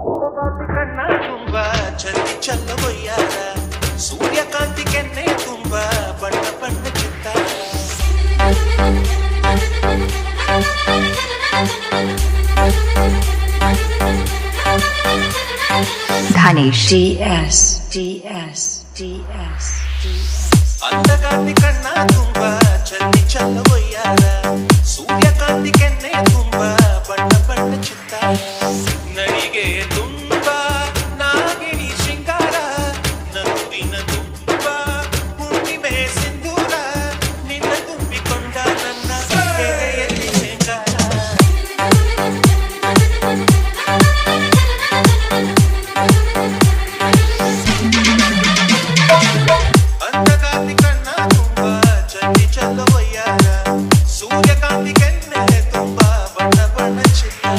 ಕಣ್ಣ ತುಂಬ ಚಲ್ಲಿ ಚಲ್ಲವೊಯ್ಯಾರ ಸೂರ್ಯಕಾಂತಿ ಕೆನ್ನೆ ತುಂಬ ಬಣ್ಣ ಬಣ್ಣ ಚಿತ್ತಾರ Dhanesh DS ಅಂಧಕಾಂತಿ ಕಣ್ಣ ತುಂಬ ಚಲ್ಲಿ ಚಲ್ಲವೊಯ್ಯಾರ ಸೂರ್ಯಕಾಂತಿ ಕೆನ್ನೆ ತುಂಬ ಬಣ್ಣ ಬಣ್ಣ ಚಿತ್ತಾರ ನಡಿಗೆ ತುಂಬ ನಾಗಿಣಿ ಶೃಂಗಾರ ನಗುವಿನ ತುಂಬ ಹುಣ್ಣಿಮೆ ಸಿಂಧೂರ ನಿನ್ನ ತುಂಬಿಕೊಂಡ ನನ್ನ ಎದೆಯಲ್ಲಿ ಶೃಂಗಾರ ಅಂಧಕಾಂತಿ ಕಣ್ಣ ತುಂಬ ಚಲ್ಲಿ ಚಲ್ಲವೊಯ್ಯಾರ ಸೂರ್ಯಕಾಂತಿ ಕೆನ್ನೆ ತುಂಬ ಬಣ್ಣ ಬಣ್ಣ ಚಿತ್ತಾರ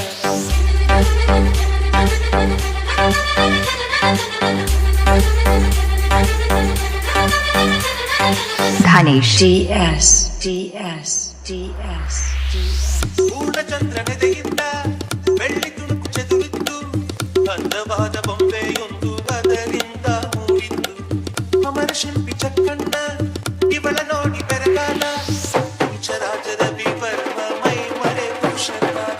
Dhanesh DS ಪೂರ್ಣಚಂದ್ರನೆದೆಯಿಂದ ಬೆಳ್ಳಿ ತುಣುಕು ಚೆದುರಿದ್ದು ಅಂದವಾದ ಬೊಂಬೆಯೊಂದು ಅದರಿಂದ ಮೂಡಿದ್ದು ಅಮರ ಶಿಲ್ಪಿ ಚಕ್ಕಣ್ಣ ಇವಳ ನೋಡಿ ಬೆರಗಾಲ ವಿಚರಾಜದ ವಿವರ್ಮ ಮೈ ಮರೆ ಪುರುಷನಾದ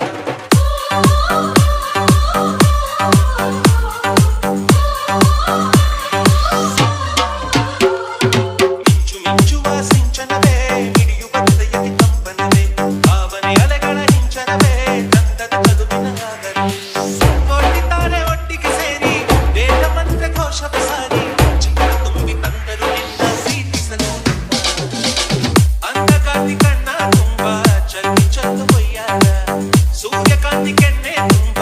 ಮಿಂಚು ಮಿಂಚುವ ಸಿಂಚನವೇ ಹಿಡಿಯುವ ಹೃದಯಕ್ಕೆ ಕಂಪನವೇ ಭಾವನೆ ಅಲೆಗಳ ಹಿಂಚನವೇ ನಂದದ ಚದುವಿನ ಆಗರೇ ಹೊರಟಿದ್ದಾರೆ ಒಟ್ಟಿಗೆ ಸೇರಿ ವೇದ ಮಂತ್ರ ಘೋಷದ ಸಾರಿ ಚಿಕ್ಕ ತುಂಬಿ ತಂದರು ನಿನ್ನ ಪ್ರೀತಿಸಲು ಅಂಧಕಾಂತಿ ಕಣ್ಣ ತುಂಬ ಚಲ್ಲಿ ಚಲ್ಲವೊಯ್ಯಾರ ಸೂರ್ಯಕಾಂತಿ ಕೆನ್ನೆ ತುಂಬ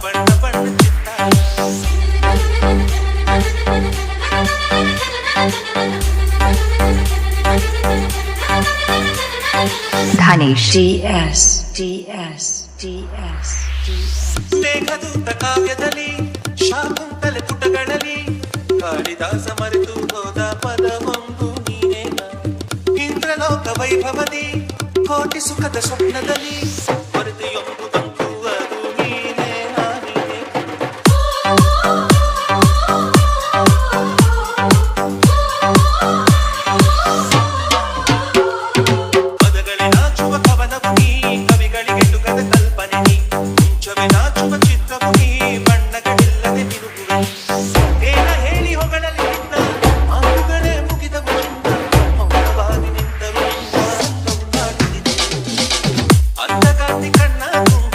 ಬಣ್ಣ ಬಣ್ಣ ಚಿತ್ತಾರ Dhanesh DS ಮೇಘದೂತ ಕಾವ್ಯದಲ್ಲಿ ಶಾಕುಂತಲೆ ಪುಟಗಳಲ್ಲಿ ಕಾಳಿದಾಸ ಮರೆತು ಹೋದ ಪದವೊಂದು ನೀನೇನ ಇಂದ್ರಲೋಕ ವೈಭವದಿ ಕೋಟಿ ಸುಖದ ಸ್ವಪ್ನದಲ್ಲಿ ಮರೆತೆಯೊಂದು ಬಂತು ಅದು ನೀನೇ ನಾನೇ ಪದಗಳೇ ನಾಚುವ ಕವನವು ನೀ ಕವಿಗಳಿಗೆ ಟುಕದ ಕಲ್ಪನೆ ನೀ ಮುಂಚವೇ ನಾಚುವ ಚಿತ್ರವು ನೀ ಬಣ್ಣಗಳಿಲ್ಲದೆ ತಿರುಗುವೆ ಏನ ಹೇಳಿ ಹೊಗಳಲಿ ನಿನ್ನ ಮಾತುಗಳೇ ಮುಗಿದವು ಚಿನ್ನ ಮೌನವಾಗಿ ನಿಂತರು ಅಂದವು ನಾಟಿದೆ ಅಂಧಕಾಂತಿ ಕಣ್ಣ ತುಂಬ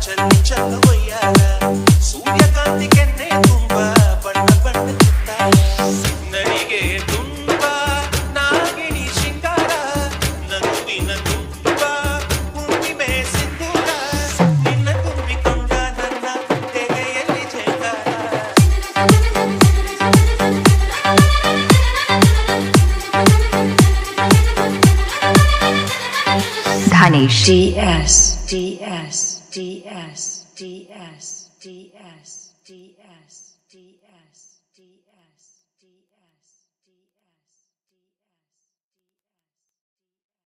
ಚಲ್ಲಿ ಚಲ್ಲವೊಯ್ಯಾರ ಸೂರ್ಯಕಾಂತಿ ಕೆನ್ನೆ ತುಂಬ ಬಣ್ಣ ಬಣ್ಣ ಚಿತ್ತಾರ ನಡಿಗೆ ತುಂಬ ನಾಗಿಣಿ ಶೃಂಗಾರ ನಗುವಿನ ತುಂಬ ಹುಣ್ಣಿಮೆ ಸಿಂಧೂರ ನಿನ್ನ ತುಂಬಿಕೊಂಡ ನನ್ನ ಎದೆಯಲ್ಲಿ ಜಯಕಾರ Dhanesh DS